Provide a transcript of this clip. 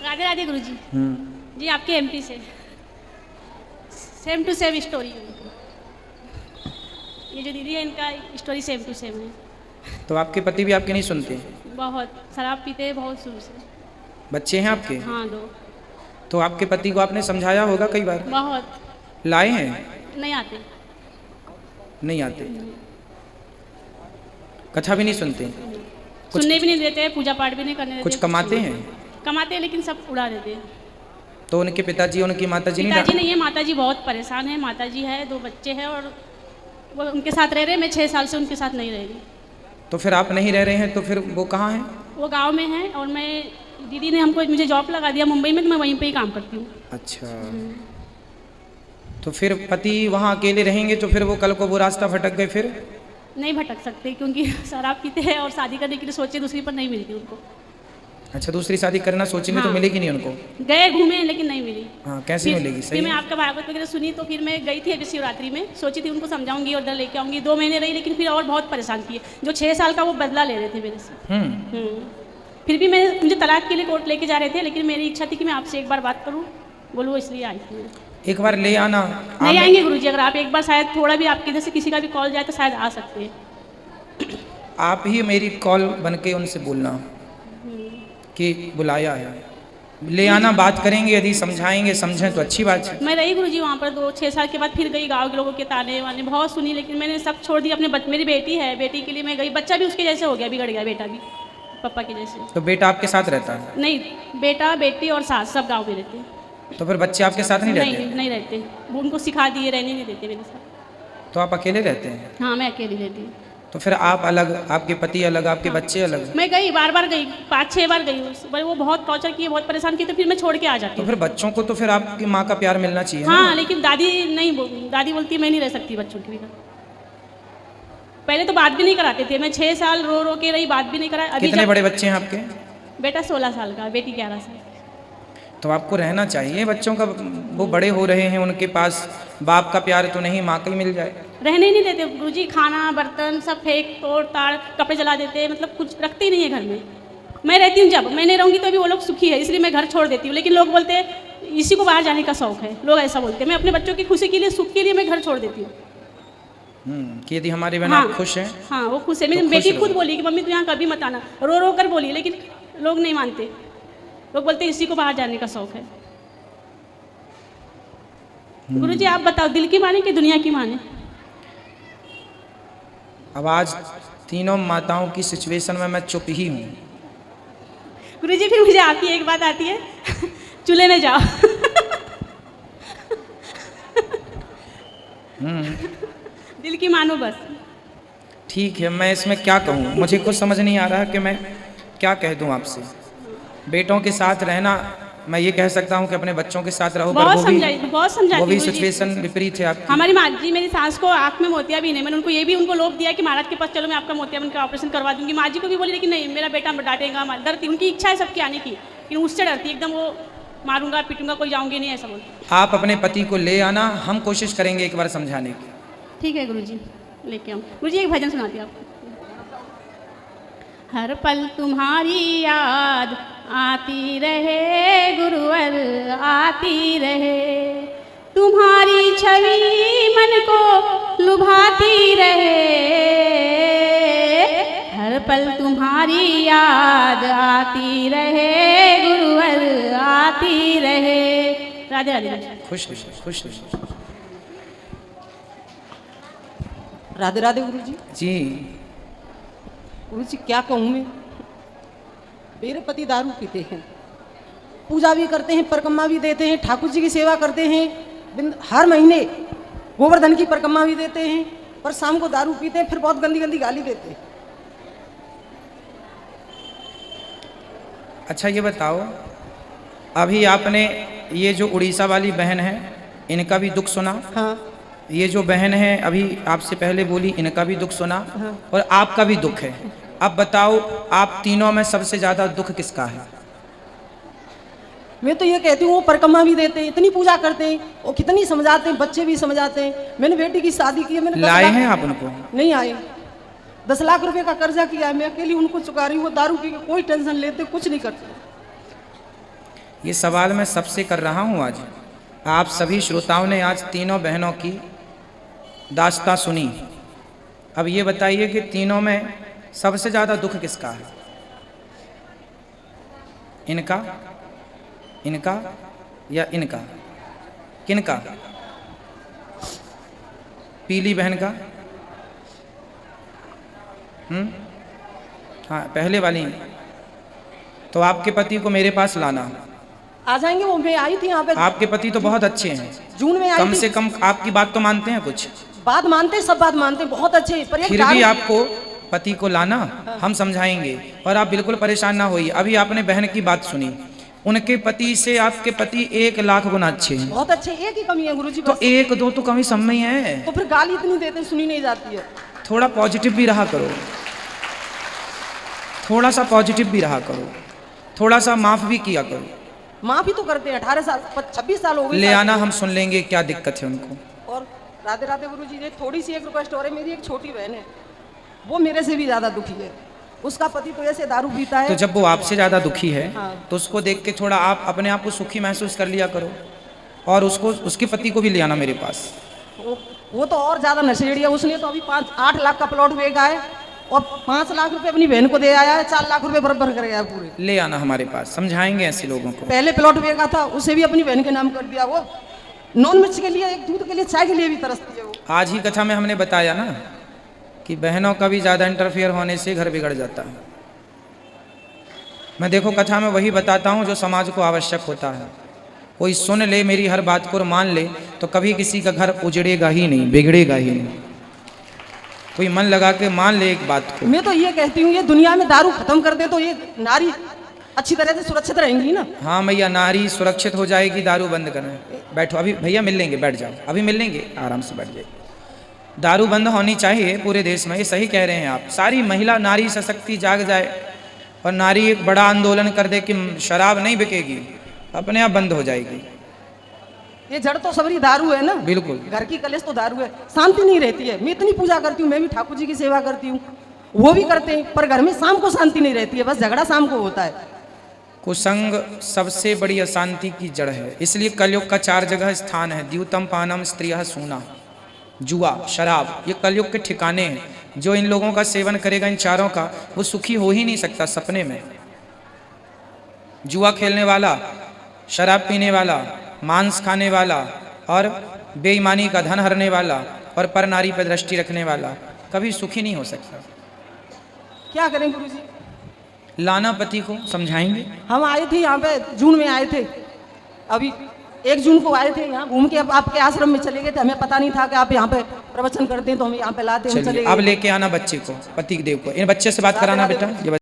राधे राधे गुरुजी। जी आपके एमपी से same to same story है। ये जो दीदी है इनका स्टोरी सेम टू सेम है। तो आपके पति भी आपके नहीं सुनते? बहुत शराब पीते हैं बहुत शुरू से। बच्चे हैं आपके? हाँ 2। तो आपके पति को आपने समझाया होगा कई बार? बहुत। लाए हैं? नहीं आते। नहीं आते। कथा भी नहीं सुनते? सुनने भी नहीं देते, पूजा पाठ भी नहीं करने देते। कुछ कमाते हैं? कमाते हैं लेकिन सब उड़ा देते हैं। तो उनके पिताजी उनकी माताजी नहीं? पिताजी नहीं है, माताजी बहुत परेशान है। माताजी है, 2 बच्चे हैं और वो उनके साथ रह रहे हैं। मैं 6 साल से उनके साथ नहीं रह रही। तो फिर आप नहीं रह रहे हैं तो फिर वो कहाँ हैं? वो गांव में है और मैं दीदी ने हमको मुझे जॉब लगा दिया मुंबई में, तो मैं वहीं पे ही काम करती हूँ। अच्छा। तो फिर पति वहाँ अकेले रहेंगे तो फिर वो कल को वो रास्ता भटक गए फिर? नहीं भटक सकते क्योंकि शराब पीते हैं और शादी करने के लिए सोचे, दूसरी पर नहीं मिलती उनको। अच्छा, दूसरी शादी करना सोचेंगे तो मिलेगी नहीं उनको? गए घूमे लेकिन नहीं मिली। हाँ, कैसे मिलेगी? सही फिर मैं आपका भागवत वगैरह सुनी तो फिर मैं गई थी अभी शिवरात्रि में, सोची थी उनको समझाऊंगी और उधर लेके आऊंगी। 2 महीने रही लेकिन फिर और बहुत परेशान किए। जो 6 साल का वो बदला ले रहे थे मेरे से। फिर भी मुझे तलाक के लिए कोर्ट लेके जा रहे थे, लेकिन मेरी इच्छा थी कि मैं आपसे एक बार बात करूँ, बोलूँ, इसलिए आई थी। एक बार ले आना। नहीं आएंगे गुरुजी, अगर आप एक बार शायद थोड़ा भी आपके इधर से किसी का भी कॉल जाए तो शायद आ सकते हैं। आप ही मेरी कॉल बन के उनसे बोलना कि बुलाया है, ले आना, बात करेंगे, यदि समझाएंगे समझें तो अच्छी बात है। मैं रही गुरुजी वहाँ पर 2-6 साल के बाद फिर गई। गाँव के लोगों के ताने वाने बहुत सुनी लेकिन मैंने सब छोड़ दिया। अपने मेरी बेटी है, बेटी के लिए मैं गई। बच्चा भी उसके जैसे हो गया, बिगड़ गया बेटा भी पापा के जैसे। तो बेटा आपके साथ रहता है? नहीं, बेटा बेटी और सास सब गाँव में रहते हैं। तो फिर बच्चे आपके साथ नहीं रहते? नहीं रहते, वो उनको सिखा दिए, रहने नहीं देते मेरे साथ। तो आप अकेले रहते हैं? हाँ मैं अकेली रहती हूँ। तो फिर आप अलग, आपके पति अलग, आपके बच्चे अलग? मैं गई, बार गई, 5-6 बार गई। पर वो बहुत टॉर्चर किए, बहुत परेशान किए, तो फिर मैं छोड़ के आ जाती तो हूँ। फिर बच्चों को तो फिर आपकी माँ का प्यार मिलना चाहिए। हाँ लेकिन दादी नहीं, दादी बोलती है मैं नहीं रह सकती बच्चों के बिना। पहले तो बात भी नहीं कराते थे। मैं 6 साल रो के रही, बात भी नहीं करा। कितने बड़े बच्चे हैं आपके? बेटा 16 साल का, बेटी 11 साल। तो आपको रहना चाहिए बच्चों का, वो बड़े हो रहे हैं, उनके पास बाप का प्यार तो नहीं, माँ का ही मिल जाए। रहने ही नहीं देते गुरुजी, खाना बर्तन सब फेंक तोड़ ताड़, कपड़े जला देते, मतलब कुछ रखते ही नहीं है घर में। मैं रहती हूँ, जब मैं नहीं रहूँगी तो भी वो लोग सुखी है, इसलिए मैं घर छोड़ देती हूँ। लेकिन लोग बोलते हैं इसी को बाहर जाने का शौक है, लोग ऐसा बोलते हैं। मैं अपने बच्चों की खुशी के लिए, सुख के लिए मैं घर छोड़ देती हूँ। कि यदि हमारे बिना आप खुश हैं? हाँ वो खुश है। मेरी बेटी खुद बोली कि मम्मी तू यहाँ कभी मत आना, रो कर बोली, लेकिन लोग नहीं मानते। लोग बोलते इसी को बाहर जाने का शौक है। गुरुजी आप बताओ, दिल की माने कि दुनिया की माने? अब आज तीनों माताओं की सिचुएशन में मैं चुप ही हूँ। गुरुजी फिर मुझे आपकी एक बात आती है, चूल्हे में जाओ। दिल की मानो बस। ठीक है, मैं इसमें क्या कहूँ, मुझे कुछ समझ नहीं आ रहा कि मैं क्या कह दूँ आपसे। बेटों के साथ रहना, मैं ये कह सकता हूँ कि अपने बच्चों के साथ रहो, बहुत समझाई वो भी सिचुएशन विपरीत है आपकी। हमारी माँ जी, मेरी सास को आँख में मोतिया भी नहीं, मैंने उनको ये भी उनको लोभ दिया कि महाराज के पास चलो मैं आपका मोतिया बन का ऑपरेशन करवा दूंगी। माँ जी को भी बोली लेकिन नहीं, मेरा बेटा डांटेगा, डरती। उनकी इच्छा है सबकी आने की, लेकिन उससे डरती एकदम, वो मारूंगा पीटूंगा कोई जाऊंगी नहीं, ऐसा बोलती। आप अपने पति को ले आना, हम कोशिश करेंगे एक बार समझाने की। ठीक है गुरुजी, लेके आऊँ। गुरुजी एक भजन सुनाती आपको। हर पल तुम्हारी याद आती रहे गुरुवर, आती रहे, तुम्हारी छवि मन को लुभाती रहे। हर पल तुम्हारी याद आती रहे गुरुवर, आती रहे। राधे राधे। खुश खुश। राधे राधे गुरुजी। जी गुरुजी क्या कहूँ मैं, मेरे पति दारू पीते हैं, पूजा भी करते हैं, परिक्रमा भी देते हैं, ठाकुर जी की सेवा करते हैं, हर महीने गोवर्धन की परिक्रमा भी देते हैं, पर शाम को दारू पीते हैं, फिर बहुत गंदी गंदी गाली देते हैं। अच्छा ये बताओ, अभी आपने ये जो उड़ीसा वाली बहन है इनका भी दुख सुना? हाँ। ये जो बहन है अभी आपसे पहले बोली, इनका भी दुख सुना। हाँ। और आपका भी दुख है। अब बताओ, आप तीनों में सबसे ज्यादा दुख किसका है? मैं तो ये कहती हूँ, वो परिक्रमा भी देते हैं, इतनी पूजा करते हैं, वो कितनी समझाते हैं, बच्चे भी समझाते हैं। मैंने बेटी की शादी की है, मैंने लाए हैं आप उनको? नहीं आए। 10 लाख रुपए का कर्जा किया है, मैं अकेली उनको चुका रही हूँ। वो दारू पी के कोई टेंशन लेते, कुछ नहीं करते। ये सवाल मैं सबसे कर रहा हूँ आज। आप सभी श्रोताओं ने आज तीनों बहनों की दास्तां सुनी। अब ये बताइए कि तीनों में सबसे ज़्यादा दुख किसका है? इनका, इनका या इनका? किनका? पीली बहन का? हाँ, पहले वाली। तो आपके पति को मेरे पास लाना। आ जाएंगे, वो मैं आई थी यहाँ पे। आपके पति तो बहुत अच्छे हैं, जून में आई कम थी। से कम आपकी बात तो मानते हैं कुछ? बात मानते, सब बात मानते, बहुत अच्छे। पर फिर भी आपको पति को लाना, हम समझाएंगे और आप बिल्कुल परेशान ना होइए। अभी आपने बहन की बात सुनी, उनके पति से आपके पति 1,00,000 गुना अच्छे हैं। बहुत अच्छे, एक ही कमी है गुरुजी। तो एक दो तो कमी सब में ही है। तो फिर गाली इतनी देते, सुनी नहीं जाती है। थोड़ा पॉजिटिव भी रहा करो, थोड़ा सा पॉजिटिव भी रहा करो, थोड़ा सा माफ भी किया करो। माँ भी तो करते हैं, 18 साल 26 साल हो गए। ले आना, हम सुन लेंगे क्या दिक्कत है उनको। और राधे राधे गुरुजी, ये थोड़ी सी एक रिक्वेस्ट और है। मेरी एक छोटी बहन है, वो मेरे से भी ज्यादा दुखी है। उसका पति तो ऐसे दारू पीता है। तो जब वो आपसे ज्यादा दुखी है, हाँ। तो उसको देख के थोड़ा आप अपने आप को सुखी महसूस कर लिया करो और उसको, उसके पति को भी ले आना मेरे पास। वो तो और ज्यादा नशेड़ी है। उसने तो अभी 8 लाख का प्लॉट बेचा है और 5 लाख रुपए अपनी बहन को दे आया है। 4 लाख रुपए बराबर कर गया पूरे। ले आना हमारे पास, समझाएंगे ऐसे लोगों को। पहले प्लॉट बेचा था, उसे भी अपनी बहन के नाम कर दिया। वो नॉन मिर्च के लिए, एक दूध के लिए, चाय के लिए भी तरसती है वो। आज ही कथा में हमने बताया ना कि बहनों का भी ज़्यादा इंटरफेयर होने से घर बिगड़ जाता है। मैं देखो कथा में वही बताता हूँ जो समाज को आवश्यक होता है। कोई सुन ले मेरी हर बात को और मान ले तो कभी किसी का घर उजड़ेगा ही नहीं, बिगड़ेगा ही नहीं। कोई मन लगा के मान ले एक बात को। मैं तो ये कहती हूँ, ये दुनिया में दारू खत्म कर दे तो ये नारी अच्छी तरह से सुरक्षित रहेंगी ना। हाँ भैया, नारी सुरक्षित हो जाएगी, दारू बंद करना। बैठो, अभी भैया मिल लेंगे, बैठ जाओ, अभी मिल लेंगे, आराम से बैठ जाइए। दारू बंद होनी चाहिए पूरे देश में, ये सही कह रहे हैं आप। सारी महिला नारी सशक्ति जाग जाए और नारी एक बड़ा आंदोलन कर दे कि शराब नहीं बिकेगी, अपने आप बंद हो जाएगी। ये जड़ तो सबरी दारू है ना। बिल्कुल, घर की कलेश तो दारू है। शांति नहीं रहती है। मैं इतनी पूजा करती हूँ, मैं भी ठाकुर जी की सेवा करती हूँ, वो भी करते हैं, पर घर में शाम को शांति नहीं रहती है। बस झगड़ा शाम को होता है। कुसंग सबसे बड़ी अशांति की जड़ है। इसलिए कलयुग का 4 जगह स्थान है। द्यूतम पानम स्त्रियः सूना, जुआ, शराब, ये कलयुग के ठिकाने हैं। जो इन लोगों का सेवन करेगा, इन चारों का, वो सुखी हो ही नहीं सकता सपने में। जुआ खेलने वाला, शराब पीने वाला, मांस खाने वाला और बेईमानी का धन हरने वाला और पर नारी पर दृष्टि रखने वाला कभी सुखी नहीं हो सकता। क्या करें गुरुजी? लाना पति को, समझाएंगे। हम आए थे यहाँ पे, जून में आए थे। अभी 1 जून को आए थे यहाँ घूम के। अब आपके आश्रम में चले गए थे, हमें पता नहीं था कि आप यहाँ पे प्रवचन करते हैं, तो हम यहाँ पे लाते हैं। अब लेके आना बच्चे को, पति देव को। इन बच्चे से बात कराना बेटा। ये